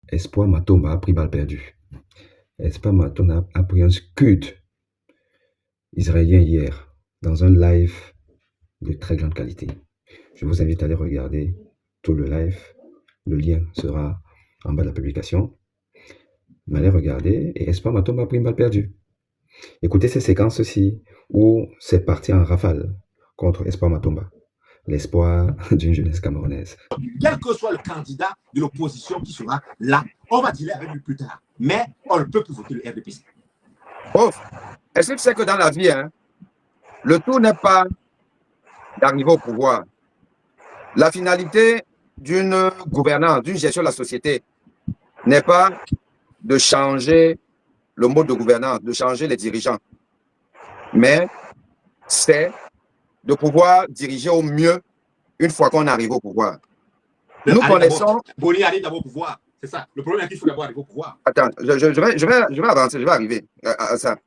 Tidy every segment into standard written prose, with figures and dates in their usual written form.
Espoir Matomba a pris balle perdue. Espoir Matomba a pris un scud israélien hier dans un live de très grande qualité. Je vous invite à aller regarder tout le live. Le lien sera en bas de la publication. Mais allez regarder et Espoir Matomba a pris une balle perdue. Écoutez ces séquences-ci où c'est parti en rafale contre Espoir Matomba, l'espoir d'une jeunesse camerounaise. Quel que soit le candidat de l'opposition qui sera là, on va dealer avec lui plus tard. Mais on ne peut plus voter le RDPC. Oh, est-ce que tu sais que dans la vie, le tout n'est pas d'arriver au pouvoir. La finalité d'une gouvernance, d'une gestion de la société n'est pas de changer le mode de gouvernance, de changer les dirigeants, mais c'est de pouvoir diriger au mieux une fois qu'on arrive au pouvoir. Nous connaissons... Boni arrive d'abord au pouvoir, c'est ça. Le problème est qu'il faut d'abord arriver au pouvoir. Attends, je vais avancer, je vais arriver à ça.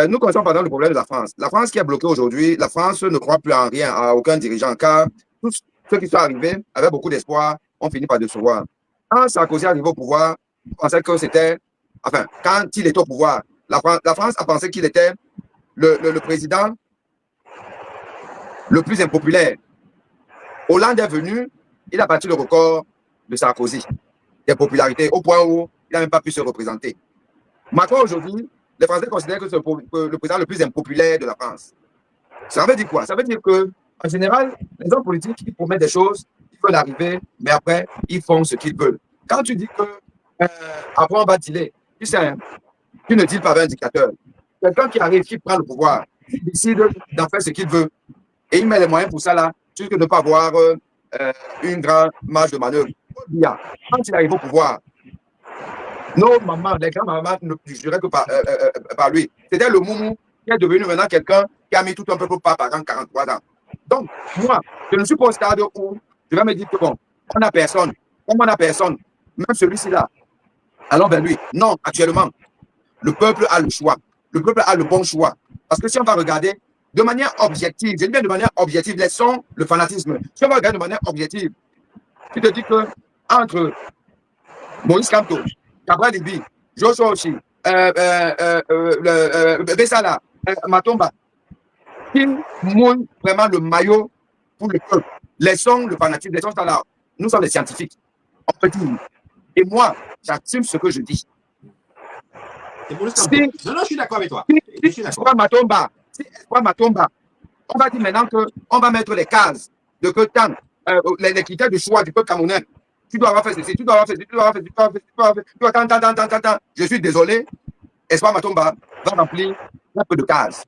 Nous connaissons par exemple le problème de la France. La France qui est bloquée aujourd'hui, la France ne croit plus en rien, à aucun dirigeant, car tous ceux qui sont arrivés avec beaucoup d'espoir ont fini par décevoir. Quand Sarkozy est arrivé au pouvoir, on pensait que c'était... Enfin, quand il était au pouvoir, la France a pensé qu'il était le président le plus impopulaire. Hollande est venu, il a battu le record de Sarkozy, de popularité, au point où il n'a même pas pu se représenter. Macron, aujourd'hui, les Français considèrent que c'est le président le plus impopulaire de la France. Ça veut dire quoi? Ça veut dire que, en général, les hommes politiques, ils promettent des choses, ils veulent arriver, mais après, ils font ce qu'ils veulent. Quand tu dis que après on va dealer, tu sais, tu ne deals pas avec un dictateur. Quelqu'un qui arrive, qui prend le pouvoir, il décide d'en faire ce qu'il veut, et il met les moyens pour ça là, juste de ne pas avoir une grande marge de manœuvre. Quand il arrive au pouvoir, nos mamans, les grands-mamans ne juraient que par lui. C'était le moumou qui est devenu maintenant quelqu'un qui a mis tout un peuple par 43 ans. Donc, moi, je ne suis pas au stade où je vais me dire que bon, on n'a personne. Comme on n'a personne, même celui-ci là, allons vers lui. Non, actuellement, le peuple a le choix. Le peuple a le bon choix. Parce que si on va regarder de manière objective, je dis bien de manière objective, laissons le fanatisme. Si on va regarder de manière objective, tu te dis que entre Maurice Kamto, Cabral Libi, Joshua Ochi, Bessala, Matomba, qui mouillent vraiment le maillot pour le peuple. Laissons le fanatisme, laissons ça là. Nous sommes des scientifiques. On peut dire. Et moi, j'assume ce que je dis. Non, je suis d'accord avec toi. Si Espoir Matomba, on va dire maintenant qu'on va mettre les cases de que tant, les critères de choix du peuple camerounais. Tu dois avoir fait ceci, tu dois avoir fait ceci, tu dois avoir fait ceci, tu dois avoir fait ceci, Je suis désolé, Espoir Matomba va remplir un peu de cases.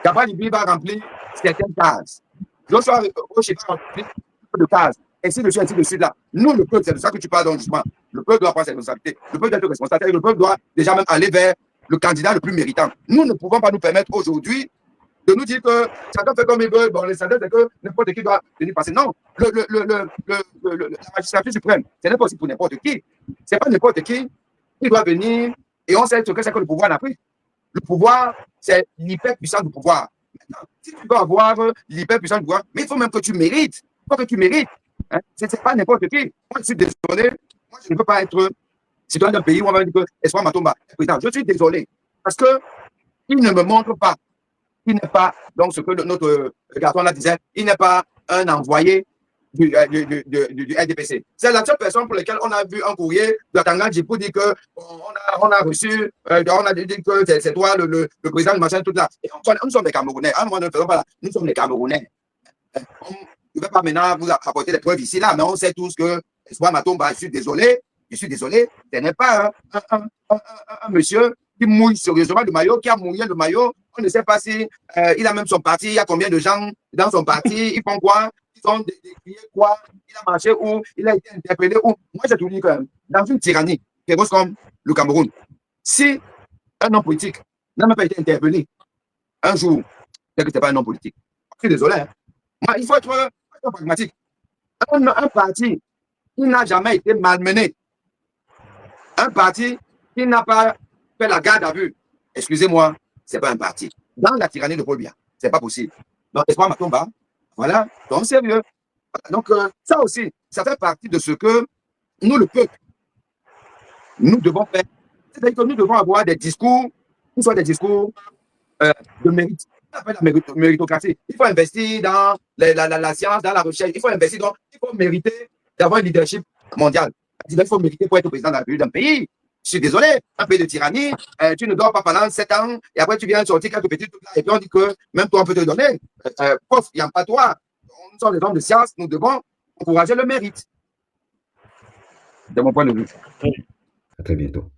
Cabral Libi va remplir certaines cases. Joshua Ochi va remplir un peu de cases. Ainsi de suite, là. Nous, le peuple, c'est de ça que tu parles donc justement. Le peuple doit prendre ses responsabilités. Le peuple doit être responsable. Le peuple doit déjà même aller vers le candidat le plus méritant. Nous ne pouvons pas nous permettre aujourd'hui de nous dire que chacun fait comme il veut. Bon, les c'est que n'importe qui doit venir passer. Non, la magistrature suprême, c'est pas possible pour n'importe qui. C'est pas n'importe qui doit venir et on sait ce que c'est que le pouvoir n'a pris. Le pouvoir, c'est l'hyperpuissance du pouvoir. Maintenant, si tu veux avoir l'hyperpuissance du pouvoir, mais il faut même que tu mérites. Il faut que tu mérites. Hein? Ce n'est pas n'importe qui. Moi, je suis désolé. Moi, je ne peux pas être citoyen d'un pays où on va dire que Espoir Matomba est président. Je suis désolé. Parce qu'il ne me montre pas. Il n'est pas, donc ce que notre garçon là disait, il n'est pas un envoyé du RDPC. C'est la seule personne pour laquelle on a vu un courrier de Tanganji pour dire que on a reçu, on a dit que c'est toi le président du machin, tout là. Et nous sommes des Camerounais. À un moment, nous sommes des Camerounais. On ne va pas maintenant vous apporter des preuves ici, là, mais on sait tous que Espoir Matomba, je suis désolé, ce n'est pas un monsieur qui mouille sérieusement le maillot, qui a mouillé le maillot. On ne sait pas si il a même son parti, il y a combien de gens dans son parti, ils font quoi, ils ont décrié quoi, il a marché où, il a été interpellé où. Moi, j'ai tout dit que dans une tyrannie féroce comme le Cameroun, si un homme politique n'a même pas été interpellé un jour, c'est que ce n'est pas un homme politique. Je suis désolé. Hein. Moi, il faut être pragmatique. Un parti qui n'a jamais été malmené, un parti qui n'a pas fait la garde à vue, excusez-moi, ce n'est pas un parti. Dans la tyrannie de Paul Biya, ce n'est pas possible. Donc, Espoir Matomba, voilà, donc sérieux. Donc, ça aussi, ça fait partie de ce que nous, le peuple, nous devons faire. C'est-à-dire que nous devons avoir des discours, qui soient des discours de mérite. On appelle la méritocratie. Il faut investir dans la science, dans la recherche. Il faut investir dans. Il faut mériter d'avoir un leadership mondial. Il faut mériter pour être président de la République d'un pays. Je suis désolé, un pays de tyrannie, tu ne dors pas pendant 7 ans et après tu viens sortir quelques petits trucs là et puis on dit que même toi on peut te donner. Prof, il n'y a pas toi. Nous sommes des hommes de science, nous devons encourager le mérite. De mon point de vue. À très bientôt.